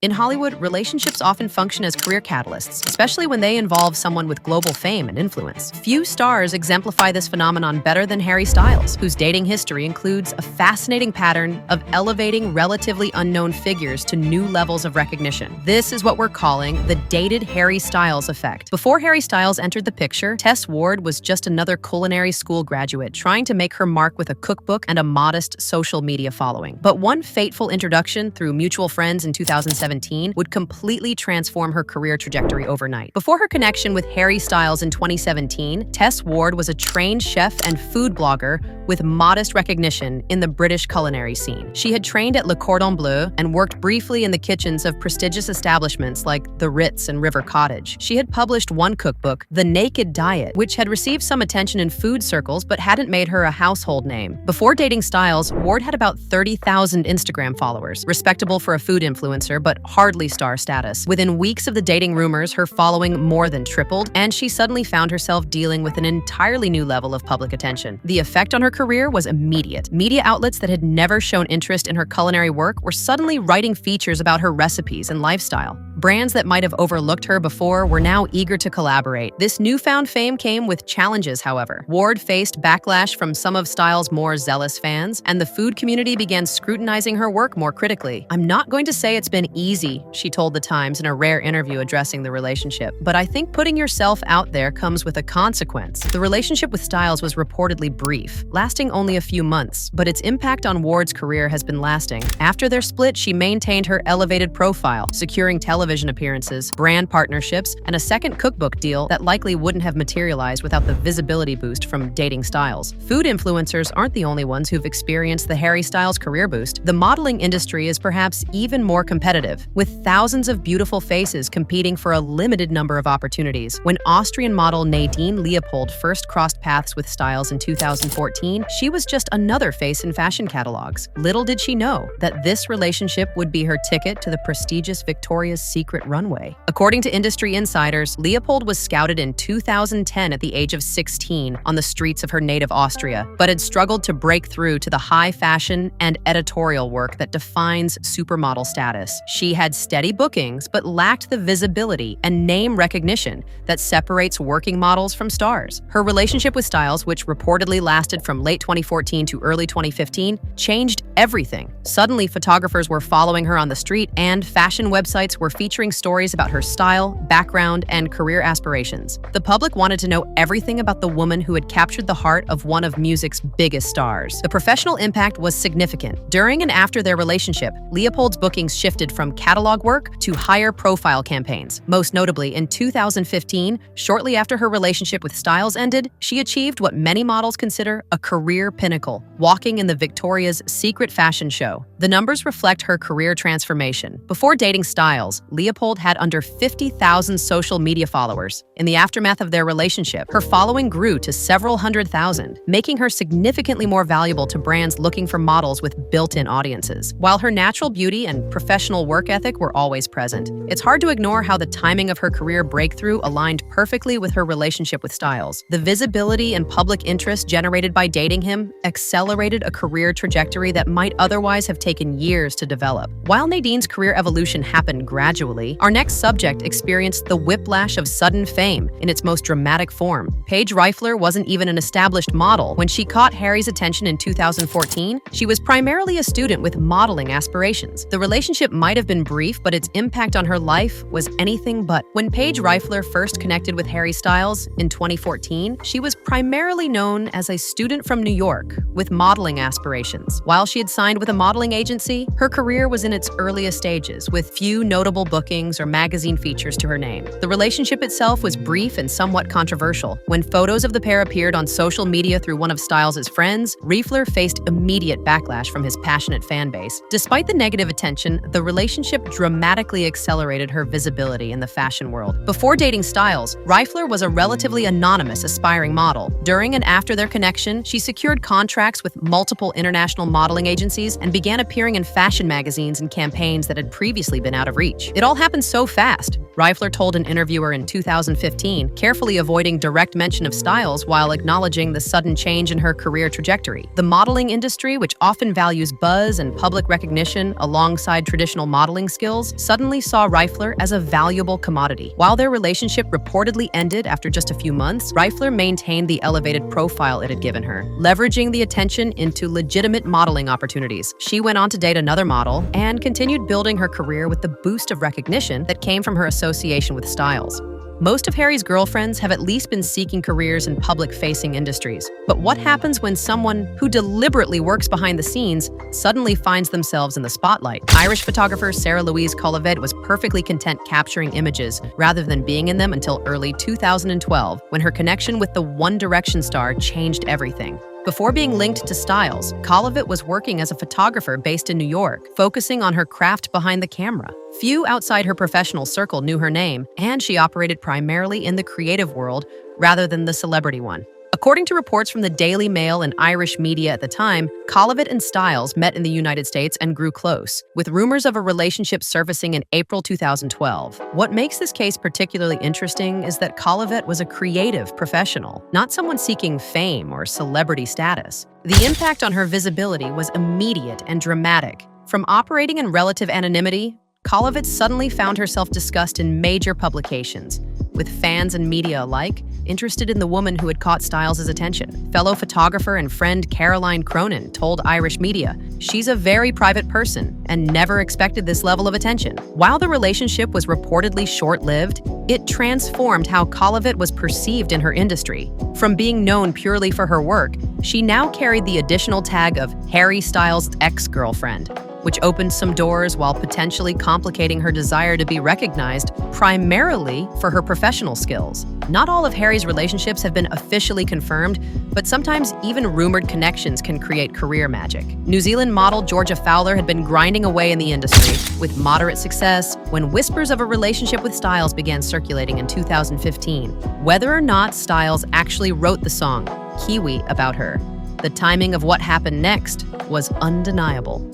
In Hollywood, relationships often function as career catalysts, especially when they involve someone with global fame and influence. Few stars exemplify this phenomenon better than Harry Styles, whose dating history includes a fascinating pattern of elevating relatively unknown figures to new levels of recognition. This is what we're calling the dated Harry Styles effect. Before Harry Styles entered the picture, Tess Ward was just another culinary school graduate trying to make her mark with a cookbook and a modest social media following. But one fateful introduction through mutual friends in 2017 would completely transform her career trajectory overnight. Before her connection with Harry Styles in 2017, Tess Ward was a trained chef and food blogger with modest recognition in the British culinary scene. She had trained at Le Cordon Bleu and worked briefly in the kitchens of prestigious establishments like the Ritz and River Cottage. She had published one cookbook, The Naked Diet, which had received some attention in food circles but hadn't made her a household name. Before dating Styles, Ward had about 30,000 Instagram followers, respectable for a food influencer but hardly star status. Within weeks of the dating rumors, her following more than tripled, and she suddenly found herself dealing with an entirely new level of public attention. The effect on her career was immediate. Media outlets that had never shown interest in her culinary work were suddenly writing features about her recipes and lifestyle. Brands that might have overlooked her before were now eager to collaborate. This newfound fame came with challenges, however. Ward faced backlash from some of Styles' more zealous fans, and the food community began scrutinizing her work more critically. "I'm not going to say it's been easy," she told The Times in a rare interview addressing the relationship, "but I think putting yourself out there comes with a consequence." The relationship with Styles was reportedly brief, lasting only a few months, but its impact on Ward's career has been lasting. After their split, she maintained her elevated profile, securing television appearances, brand partnerships, and a second cookbook deal that likely wouldn't have materialized without the visibility boost from dating Styles. Food influencers aren't the only ones who've experienced the Harry Styles career boost. The modeling industry is perhaps even more competitive, with thousands of beautiful faces competing for a limited number of opportunities. When Austrian model Nadine Leopold first crossed paths with Styles in 2014, she was just another face in fashion catalogs. Little did she know that this relationship would be her ticket to the prestigious Victoria's Secret runway. According to industry insiders, Leopold was scouted in 2010 at the age of 16 on the streets of her native Austria, but had struggled to break through to the high fashion and editorial work that defines supermodel status. She had steady bookings, but lacked the visibility and name recognition that separates working models from stars. Her relationship with Styles, which reportedly lasted from late 2014 to early 2015, changed everything. Suddenly, photographers were following her on the street, and fashion websites were featuring stories about her style, background, and career aspirations. The public wanted to know everything about the woman who had captured the heart of one of music's biggest stars. The professional impact was significant. During and after their relationship, Leopold's bookings shifted from catalog work to higher profile campaigns. Most notably, in 2015, shortly after her relationship with Styles ended, she achieved what many models consider a career pinnacle, walking in the Victoria's Secret fashion show. The numbers reflect her career transformation. Before dating Styles, Leopold had under 50,000 social media followers. In the aftermath of their relationship, her following grew to several hundred thousand, making her significantly more valuable to brands looking for models with built-in audiences. While her natural beauty and professional work ethic were always present, it's hard to ignore how the timing of her career breakthrough aligned perfectly with her relationship with Styles. The visibility and public interest generated by dating him accelerated a career trajectory that might otherwise have taken years to develop. While Nadine's career evolution happened gradually, our next subject experienced the whiplash of sudden fame in its most dramatic form. Paige Rifler wasn't even an established model. When she caught Harry's attention in 2014, she was primarily a student with modeling aspirations. The relationship might have been brief, but its impact on her life was anything but. When Paige Rifler first connected with Harry Styles in 2014, she was primarily known as a student from New York with modeling aspirations. While she had signed with a modeling agency, her career was in its earliest stages, with few notable bookings or magazine features to her name. The relationship itself was brief and somewhat controversial. When photos of the pair appeared on social media through one of Styles' friends, Rifler faced immediate backlash from his passionate fan base. Despite the negative attention, the relationship dramatically accelerated her visibility in the fashion world. Before dating Styles, Rifler was a relatively anonymous aspiring model. During and after their connection, she secured contracts with multiple international modeling agencies and began appearing in fashion magazines and campaigns that had previously been out of reach. It all happened so fast. Rifler told an interviewer in 2015, carefully avoiding direct mention of Styles while acknowledging the sudden change in her career trajectory. The modeling industry, which often values buzz and public recognition alongside traditional modeling skills, suddenly saw Rifler as a valuable commodity. While their relationship reportedly ended after just a few months, Rifler maintained the elevated profile it had given her, leveraging the attention into legitimate modeling opportunities. She went on to date another model and continued building her career with the boost of recognition that came from her association with Styles. Most of Harry's girlfriends have at least been seeking careers in public-facing industries. But what happens when someone who deliberately works behind the scenes suddenly finds themselves in the spotlight? Irish photographer Sarah-Louise was perfectly content capturing images rather than being in them until early 2012, when her connection with the One Direction star changed everything. Before being linked to Styles, Colavit was working as a photographer based in New York, focusing on her craft behind the camera. Few outside her professional circle knew her name, and she operated primarily in the creative world rather than the celebrity one. According to reports from the Daily Mail and Irish media at the time, Colavit and Styles met in the United States and grew close, with rumors of a relationship surfacing in April 2012. What makes this case particularly interesting is that Colavit was a creative professional, not someone seeking fame or celebrity status. The impact on her visibility was immediate and dramatic. From operating in relative anonymity, Colavit suddenly found herself discussed in major publications, with fans and media alike interested in the woman who had caught Styles' attention. Fellow photographer and friend Caroline Cronin told Irish media, "She's a very private person and never expected this level of attention." While the relationship was reportedly short-lived, it transformed how Colavit was perceived in her industry. From being known purely for her work, she now carried the additional tag of Harry Styles' ex-girlfriend, which opened some doors while potentially complicating her desire to be recognized primarily for her professional skills. Not all of Harry's relationships have been officially confirmed, but sometimes even rumored connections can create career magic. New Zealand model Georgia Fowler had been grinding away in the industry with moderate success when whispers of a relationship with Styles began circulating in 2015. Whether or not Styles actually wrote the song Kiwi about her, the timing of what happened next was undeniable.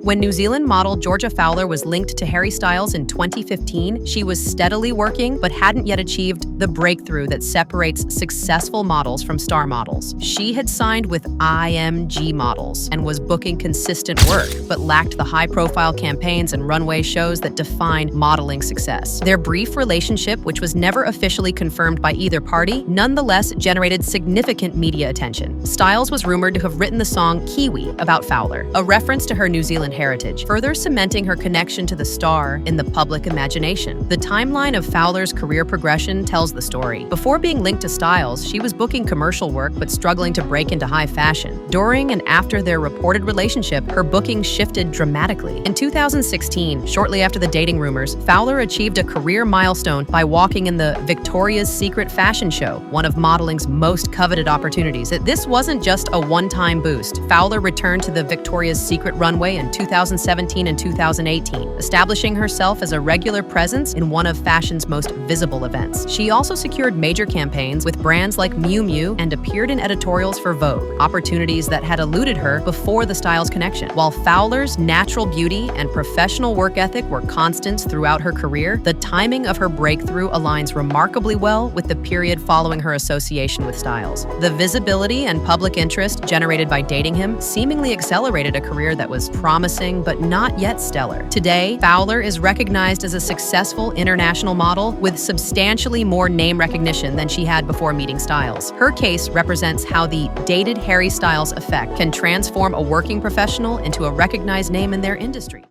When New Zealand model Georgia Fowler was linked to Harry Styles in 2015, she was steadily working but hadn't yet achieved the breakthrough that separates successful models from star models. She had signed with IMG Models and was booking consistent work, but lacked the high-profile campaigns and runway shows that define modeling success. Their brief relationship, which was never officially confirmed by either party, nonetheless generated significant media attention. Styles was rumored to have written the song Kiwi about Fowler, a reference to her New Zealand heritage, further cementing her connection to the star in the public imagination. The timeline of Fowler's career progression tells the story. Before being linked to Styles, she was booking commercial work but struggling to break into high fashion. During and after their reported relationship, her booking shifted dramatically. In 2016, shortly after the dating rumors, Fowler achieved a career milestone by walking in the Victoria's Secret fashion show, one of modeling's most coveted opportunities. This wasn't just a one-time boost. Fowler returned to the Victoria's Secret runway in 2017 and 2018, establishing herself as a regular presence in one of fashion's most visible events. She also secured major campaigns with brands like Miu Miu and appeared in editorials for Vogue, opportunities that had eluded her before the Styles connection. While Fowler's natural beauty and professional work ethic were constants throughout her career, the timing of her breakthrough aligns remarkably well with the period following her association with Styles. The visibility and public interest generated by dating him seemingly accelerated a career that was promising but not yet stellar. Today, Fowler is recognized as a successful international model with substantially more name recognition than she had before meeting Styles. Her case represents how the dated Harry Styles effect can transform a working professional into a recognized name in their industry.